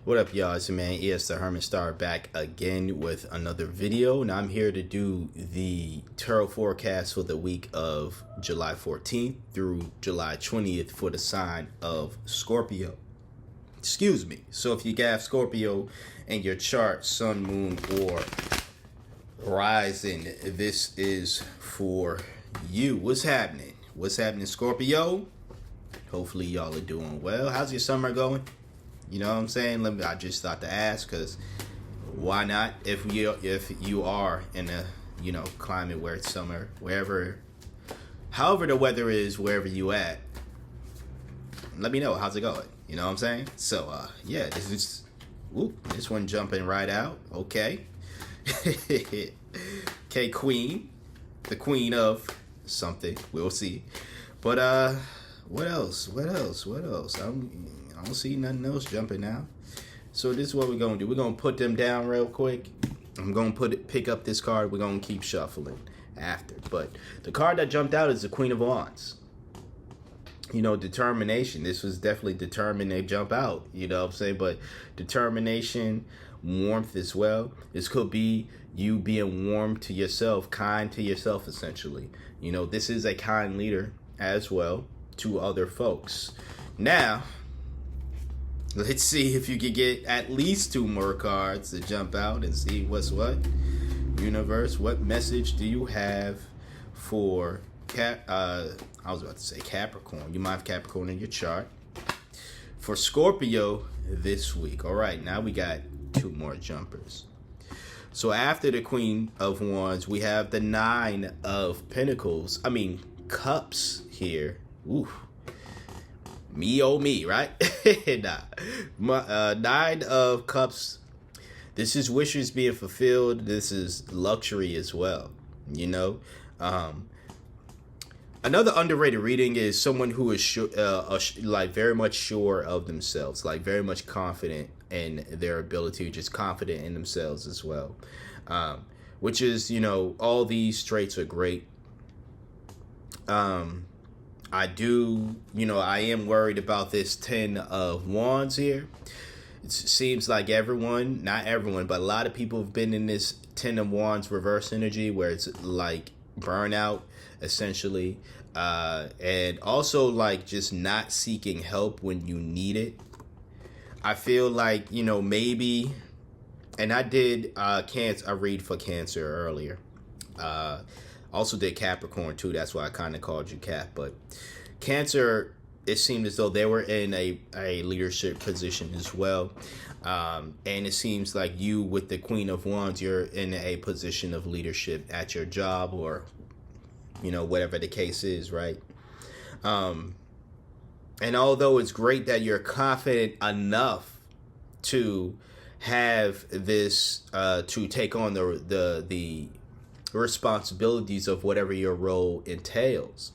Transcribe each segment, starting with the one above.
What up, y'all? It's your man, ES the Hermit Star, back again with another video. And I'm here to do the tarot forecast for the week of July 14th through July 20th for the sign of Scorpio. Excuse me. So if you have Scorpio in your chart, sun, moon, or rising, this is for you. What's happening? What's happening, Scorpio? Hopefully y'all are doing well. How's your summer going? You know what I'm saying? I just thought to ask, because why not? If you are in a climate where it's summer, however the weather is, wherever you at, let me know how's it going. You know what I'm saying? So yeah, this one jumping right out. Okay. Okay, Queen, the queen of something. We'll see. But what else? I don't see nothing else jumping now. So this is what we're going to do. We're going to put them down real quick. I'm going to pick up this card. We're going to keep shuffling after. But the card that jumped out is the Queen of Wands. You know, determination. This was definitely determined to jump out. You know what I'm saying? But determination, warmth as well. This could be you being warm to yourself, kind to yourself, essentially. You know, this is a kind leader as well to other folks. Now, let's see if you can get at least two more cards to jump out and see what's what. Universe, what message do you have for I was about to say Capricorn. You might have Capricorn in your chart. For Scorpio this week. All right, now we got two more jumpers. So after the Queen of Wands, we have the Nine of Pentacles. Cups here. Ooh. Me, oh me, right? Nine of Cups. This is wishes being fulfilled. This is luxury as well. You know, another underrated reading is someone who is very much sure of themselves, like very much confident in their ability, just confident in themselves as well. Which is, all these traits are great. I am worried about this 10 of Wands here. It seems like not everyone, but a lot of people have been in this 10 of Wands reverse energy where it's like burnout, essentially. And also like just not seeking help when you need it. I feel like, maybe, and I did a read for Cancer earlier. Also did Capricorn too. That's why I kind of called you Cap. But Cancer, it seemed as though they were in a leadership position as well. And it seems like you, with the Queen of Wands, you're in a position of leadership at your job or, whatever the case is, right? And although it's great that you're confident enough to have this, to take on the responsibilities of whatever your role entails,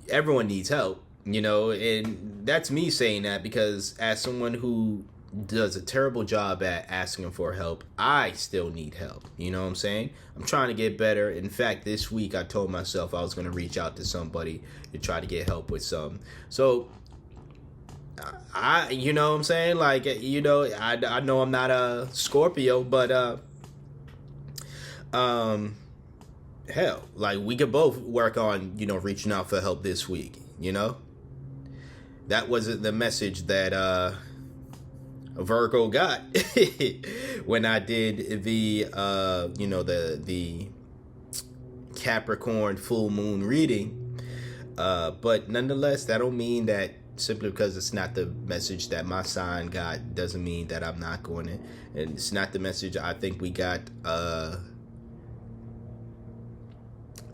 everyone needs help, and that's me saying that because as someone who does a terrible job at asking for help, I still need help. You know what I'm saying? I'm trying to get better. In fact, this week I told myself I was going to reach out to somebody to try to get help with something. So you know what I'm saying? Like, I know I'm not a Scorpio, but hell, like we could both work on, reaching out for help this week, That wasn't the message that Virgo got when I did the the Capricorn full moon reading. But nonetheless, that don't mean that simply because it's not the message that my sign got doesn't mean that I'm not going to, and it's not the message I think we got.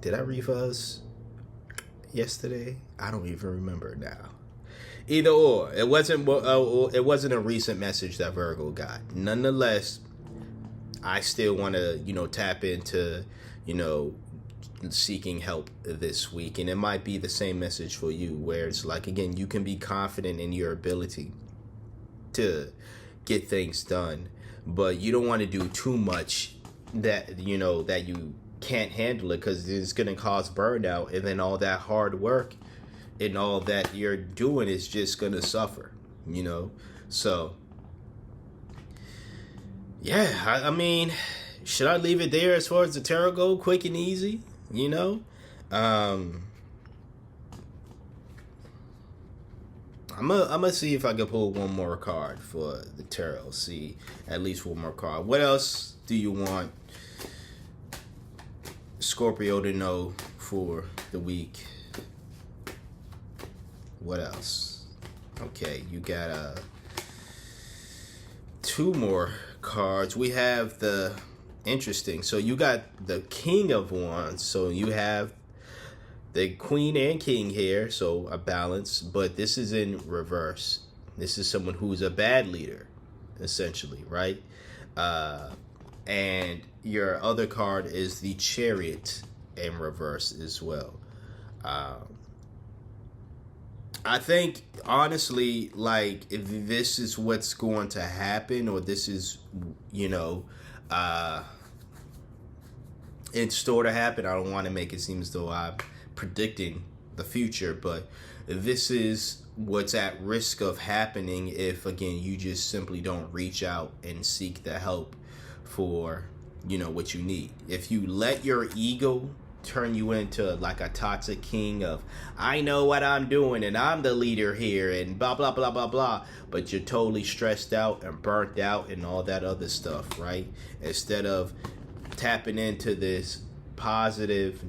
Did I read for us yesterday? I don't even remember now. Either or, it wasn't a recent message that Virgo got. Nonetheless, I still want to, tap into, seeking help this week. And it might be the same message for you, where it's like, again, you can be confident in your ability to get things done, but you don't want to do too much that you can't handle it, because it's going to cause burnout, and then all that hard work and all that you're doing is just going to suffer, So Yeah, I mean, should I leave it there as far as the tarot go? Quick and easy, you know? Um, I'm gonna see if I can pull one more card for the tarot. See, at least one more card. What else do you want Scorpio to know for the week? What else? Okay, you got two more cards. We have the interesting. So you got the King of Wands. So you have the Queen and King here. So a balance, but this is in reverse. This is someone who's a bad leader, essentially, right? And your other card is the Chariot in reverse as well. I think honestly, like, if this is what's going to happen, or this is, you know, in store to happen, I don't want to make it seem as though I'm predicting the future, but this is what's at risk of happening if, again, you just simply don't reach out and seek the help for, you know, what you need. If you let your ego turn you into like a toxic king of, I know what I'm doing and I'm the leader here and blah blah blah blah blah, but you're totally stressed out and burnt out and all that other stuff, right? Instead of tapping into this positive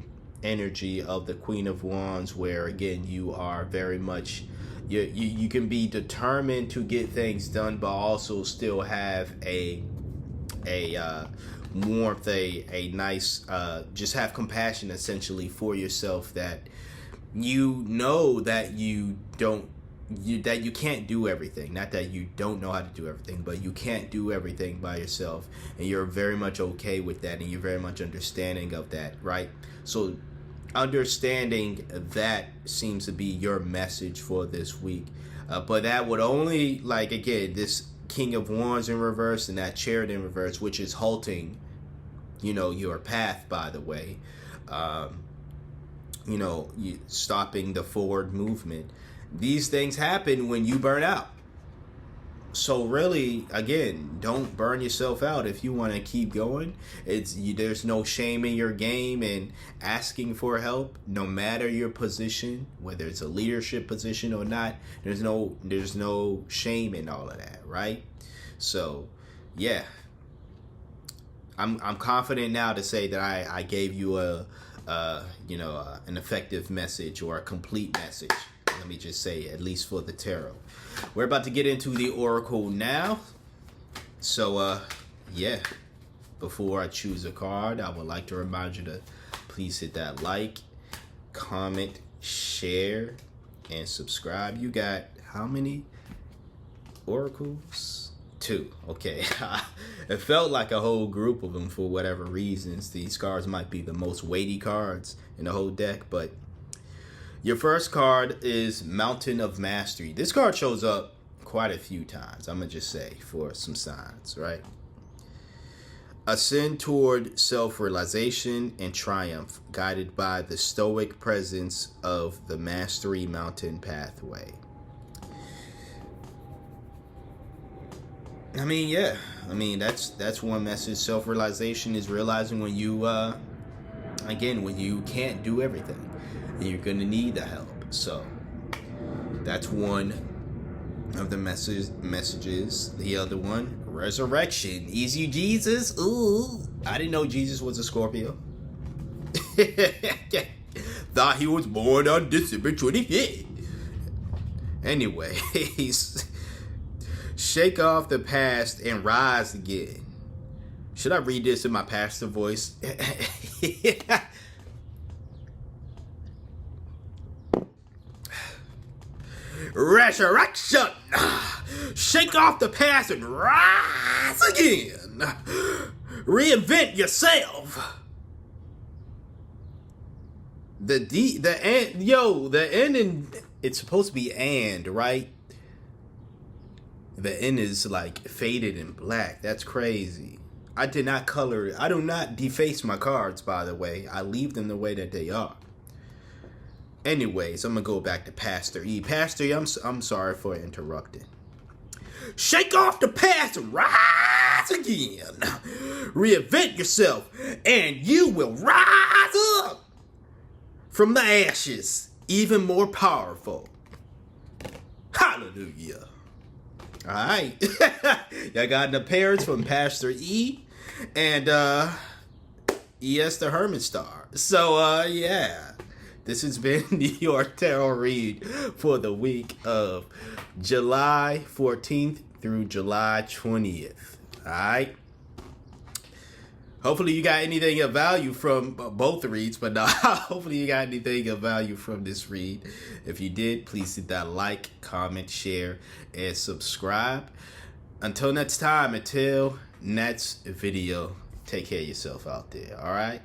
energy of the Queen of Wands, where again you are very much, you can be determined to get things done, but also still have a warmth, a nice, just have compassion essentially for yourself, that you know that that you can't do everything. Not that you don't know how to do everything, but you can't do everything by yourself, and you're very much okay with that, and you're very much understanding of that, right? So understanding that seems to be your message for this week, but that would only, like, again, this King of Wands in reverse and that Chariot in reverse, which is halting, you know, your path, by the way, you know, stopping the forward movement. These things happen when you burn out. So really, again, don't burn yourself out if you want to keep going. There's no shame in your game and asking for help, no matter your position, whether it's a leadership position or not. There's no shame in all of that, right? So, yeah, I'm confident now to say that I gave you an effective message, or a complete message. Let me just say, at least for the tarot. We're about to get into the oracle now. So, yeah, before I choose a card, I would like to remind you to please hit that like, comment, share, and subscribe. You got how many oracles? 2. Okay. It felt like a whole group of them for whatever reasons. These cards might be the most weighty cards in the whole deck, but your first card is Mountain of Mastery. This card shows up quite a few times, I'm going to just say, for some signs, right? Ascend toward self-realization and triumph, guided by the stoic presence of the Mastery Mountain pathway. I mean, yeah. I mean, that's one message. Self-realization is realizing when you, when you can't do everything. You're going to need the help. So that's one of the messages. The other one, resurrection. Easy Jesus. Ooh, I didn't know Jesus was a Scorpio. Thought he was born on December 25th. Anyways, shake off the past and rise again. Should I read this in my pastor voice? Resurrection! Shake off the past and rise again! Reinvent yourself! The ending, it's supposed to be and, right? The end is like faded in black. That's crazy. I did not color it. I do not deface my cards, by the way. I leave them the way that they are. Anyways, I'm going to go back to Pastor E. Pastor E, I'm sorry for interrupting. Shake off the past and rise rise again. Reinvent yourself, and you will rise up from the ashes, even more powerful. Hallelujah. All right. Y'all got an appearance from Pastor E and ES the Hermit Star. So, yeah. This has been your tarot read for the week of July 14th through July 20th. All right. Hopefully you got anything of value from both reads, but no, hopefully you got anything of value from this read. If you did, please hit that like, comment, share, and subscribe. Until next time, until next video, take care of yourself out there, all right?